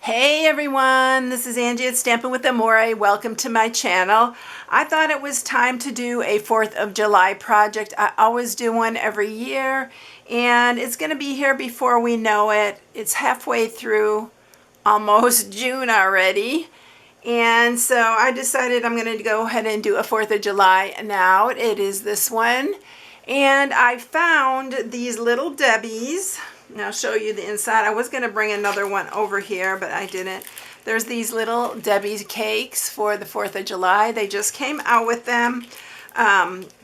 Hey everyone, this is Angie at Stampin' with Amore. Welcome to my channel. I thought it was time to do a 4th of July project. I always do one every year, and it's going to be here before we know it. It's halfway through almost June already. And so I decided I'm going to go ahead and do a 4th of July now. It is this one. And I found these little Debbies. And I'll show you the inside. I was going to bring another one over here, but I didn't. There's these little Debbie's cakes for the 4th of July. They just came out with them.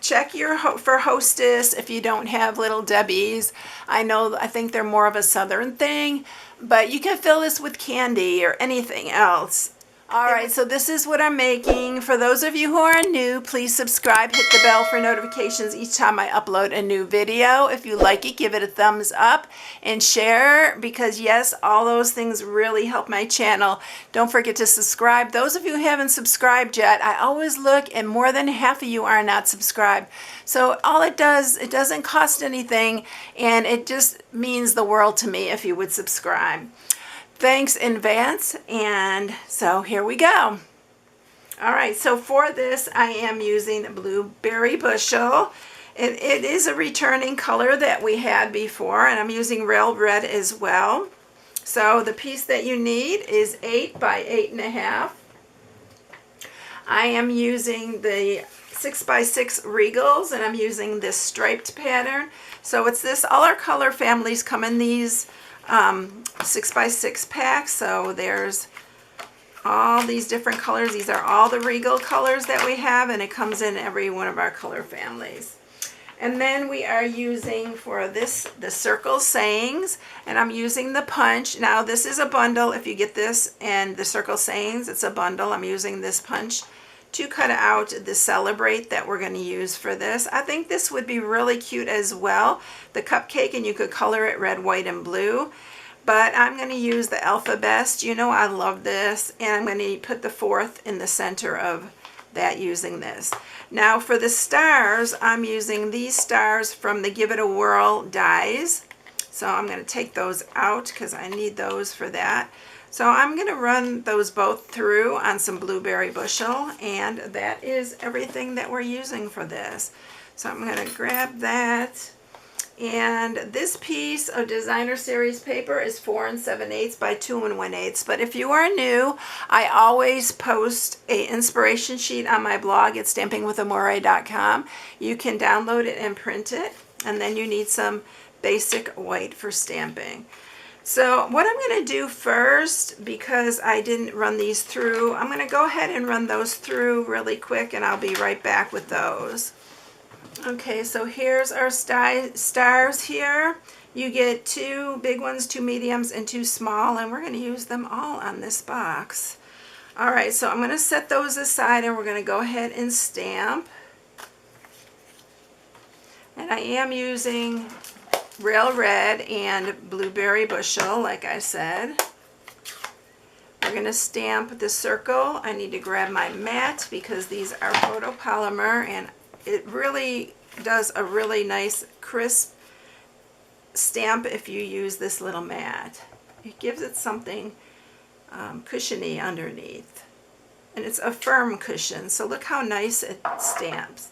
Check for Hostess if you don't have little Debbies. I think they're more of a southern thing, but you can fill this with candy or anything else. Alright, so this is what I'm making. For those of you who are new, please subscribe, hit the bell for notifications each time I upload a new video. If you like it, give it a thumbs up and share, because yes, all those things really help my channel. Don't forget to subscribe. Those of you who haven't subscribed yet, I always look and more than half of you are not subscribed. So all it does, it doesn't cost anything, and it just means the world to me if you would subscribe. Thanks in advance, and so here we go. All right, so for this I am using Blueberry Bushel. It is a returning color that we had before, and I'm using Real Red as well. So the piece that you need is 8 by 8.5. I am using the 6 by 6 Regals, and I'm using this striped pattern. So it's this, all our color families come in these 6 by 6 packs. So there's all these different colors. These are all the Regal colors that we have, and it comes in every one of our color families. And then we are using for this the Circle Sayings, and I'm using the punch. Now this is a bundle. If you get this and the Circle Sayings, it's a bundle. I'm using this punch to cut out the Celebrate that we're going to use for this. I think this would be really cute as well, the cupcake, and you could color it red, white, and blue. But I'm going to use the Alphabest. You know I love this, and I'm going to put the 4th in the center of that using this. Now for the stars, I'm using these stars from the Give It a Whirl dies. So I'm going to take those out because I need those for that. So I'm going to run those both through on some Blueberry Bushel, and that is everything that we're using for this. So I'm going to grab that. And this piece of designer series paper is 4 7/8 by 2 1/8. But if you are new, I always post an inspiration sheet on my blog at StampingWithAmore.com. You can download it and print it, and then you need some basic white for stamping. So what I'm going to do first, because I didn't run these through, I'm going to go ahead and run those through really quick, and I'll be right back with those. Okay, so here's our stars here. You get 2 big ones, 2 mediums, and 2 small, and we're going to use them all on this box. All right, so I'm going to set those aside, and we're going to go ahead and stamp. And I am using Real Red and Blueberry Bushel, like I said. We're going to stamp the circle. I need to grab my mat because these are photopolymer, and it really does a really nice crisp stamp if you use this little mat. It gives it something cushiony underneath, and it's a firm cushion, so look how nice it stamps.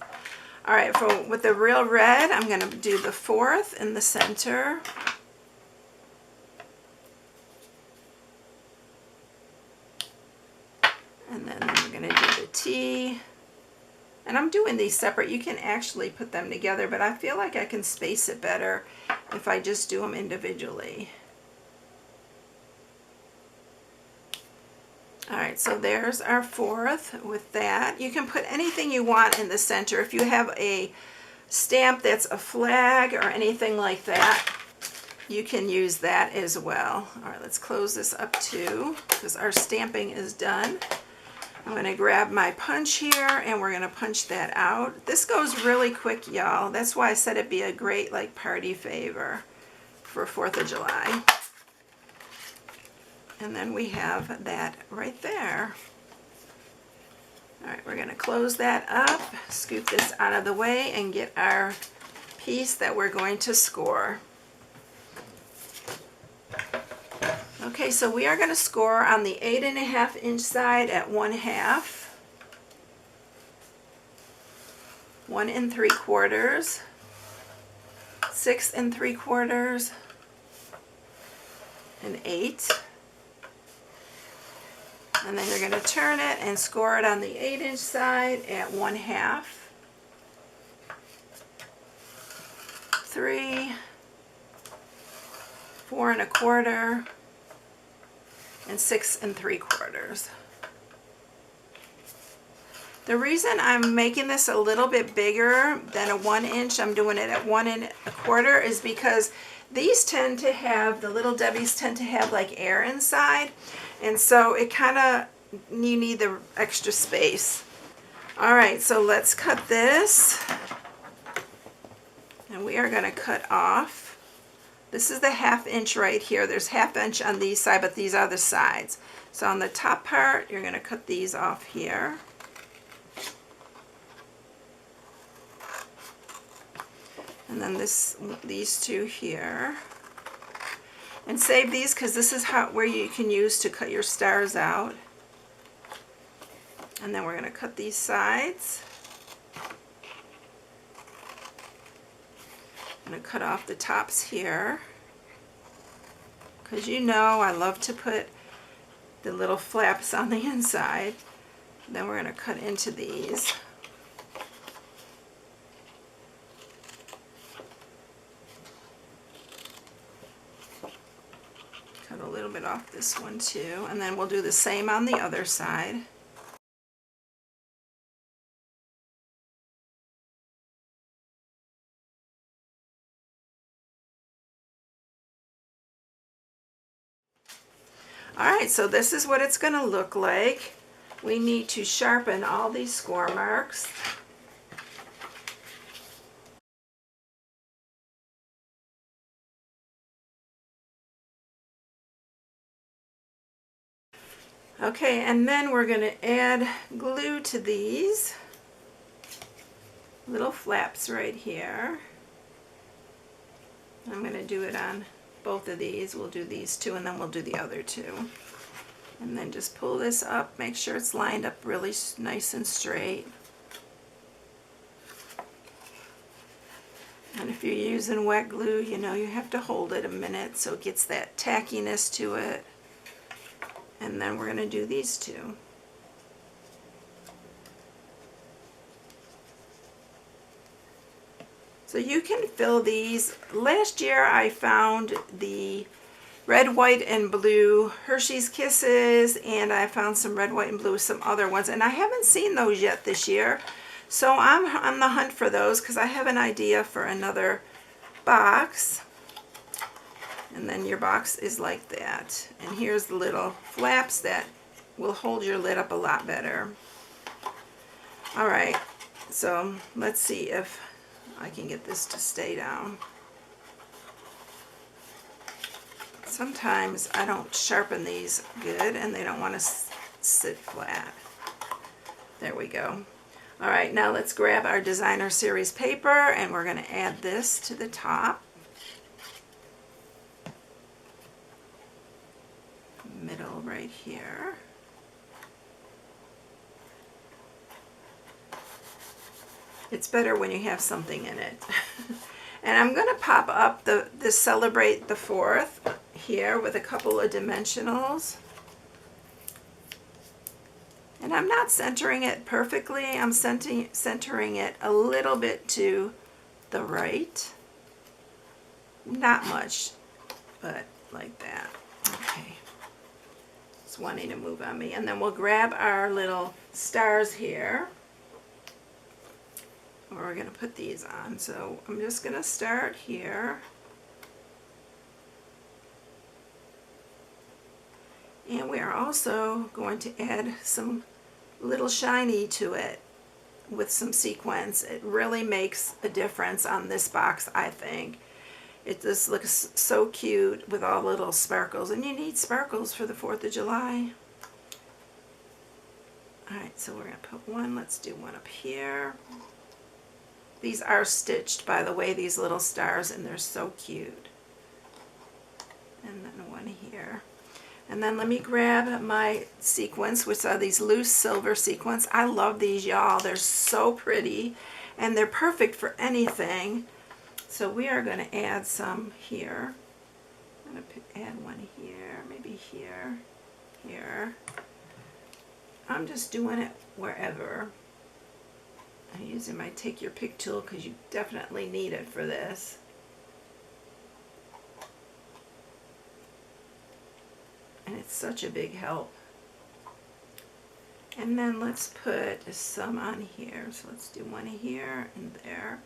All right, with the Real Red, I'm going to do the 4th in the center. And then we're going to do the T. And I'm doing these separate. You can actually put them together, but I feel like I can space it better if I just do them individually. Alright, so there's our 4th with that. You can put anything you want in the center. If you have a stamp that's a flag or anything like that, you can use that as well. Alright, let's close this up too, because our stamping is done. I'm going to grab my punch here, and we're going to punch that out. This goes really quick, y'all. That's why I said it'd be a great party favor for 4th of July. And then we have that right there. All right, we're going to close that up, scoop this out of the way, and get our piece that we're going to score. Okay, so we are going to score on the 8.5 inch side at 1/2, 1 3/4, 6 3/4, and 8. And then you're going to turn it and score it on the 8 inch side at 1/2, 3, 4 1/4, and 6 3/4. The reason I'm making this a little bit bigger than a 1 inch, I'm doing it at 1 1/4, is because these tend to have, the little Debbies tend to have like air inside, and so it kind of, you need the extra space. All right, so let's cut this, and we are going to cut off. This is the 1/2 inch right here. There's 1/2 inch on these side, but these are the sides. So on the top part, you're going to cut these off here. And then these two here. And save these because this is where you can use to cut your stars out. And then we're going to cut these sides. I'm going to cut off the tops here, because you know I love to put the little flaps on the inside. Then we're going to cut into these. Cut a little bit off this one too, and then we'll do the same on the other side. Alright, so this is what it's going to look like. We need to sharpen all these score marks. Okay, and then we're going to add glue to these little flaps right here. I'm going to do it on both of these. We'll do these two and then we'll do the other two. And then just pull this up, make sure it's lined up really nice and straight. And if you're using wet glue, you know you have to hold it a minute so it gets that tackiness to it. And then we're going to do these two. So you can fill these. Last year I found the red, white, and blue Hershey's Kisses, and I found some red, white, and blue, some other ones, and I haven't seen those yet this year. So I'm on the hunt for those because I have an idea for another box. And then your box is like that. And here's the little flaps that will hold your lid up a lot better. All right, so let's see if I can get this to stay down. Sometimes I don't sharpen these good and they don't want to sit flat. There we go. All right, now let's grab our designer series paper and we're going to add this to the top. Middle right here. It's better when you have something in it. And I'm going to pop up the Celebrate the 4th here with a couple of dimensionals. And I'm not centering it perfectly. I'm centering it a little bit to the right. Not much, but like that. Okay. It's wanting to move on me. And then we'll grab our little stars here. We're going to put these on. So I'm just going to start here. And we are also going to add some little shiny to it with some sequins. It really makes a difference on this box, I think. It just looks so cute with all the little sparkles. And you need sparkles for the 4th of July. Alright, so we're going to put one. Let's do one up here. These are stitched, by the way, these little stars, and they're so cute. And then one here. And then let me grab my sequins, which are these loose silver sequins. I love these, y'all. They're so pretty, and they're perfect for anything. So we are going to add some here. I'm going to add one here, maybe here, here. I'm just doing it wherever. I'm using my Take Your Pick tool because you definitely need it for this. And it's such a big help. And then let's put some on here. So let's do one here and there.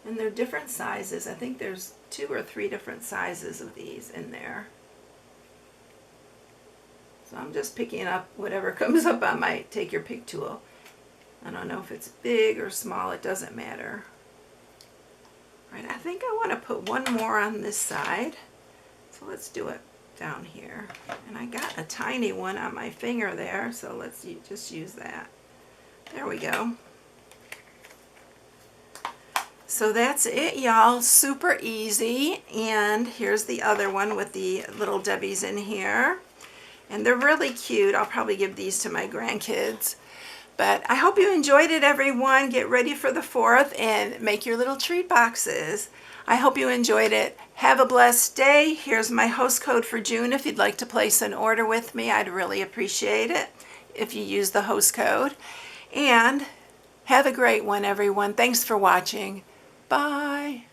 And they're different sizes. I think there's 2 or 3 different sizes of these in there. So I'm just picking up whatever comes up on my Take Your Pick tool. I don't know if it's big or small, it doesn't matter. Right, I think I want to put one more on this side. So let's do it down here. And I got a tiny one on my finger there, so let's just use that. There we go. So that's it, y'all. Super easy. And here's the other one with the little Debbies in here. And they're really cute. I'll probably give these to my grandkids. But I hope you enjoyed it, everyone. Get ready for the 4th and make your little treat boxes. I hope you enjoyed it. Have a blessed day. Here's my host code for June if you'd like to place an order with me. I'd really appreciate it if you use the host code. And have a great one, everyone. Thanks for watching. Bye.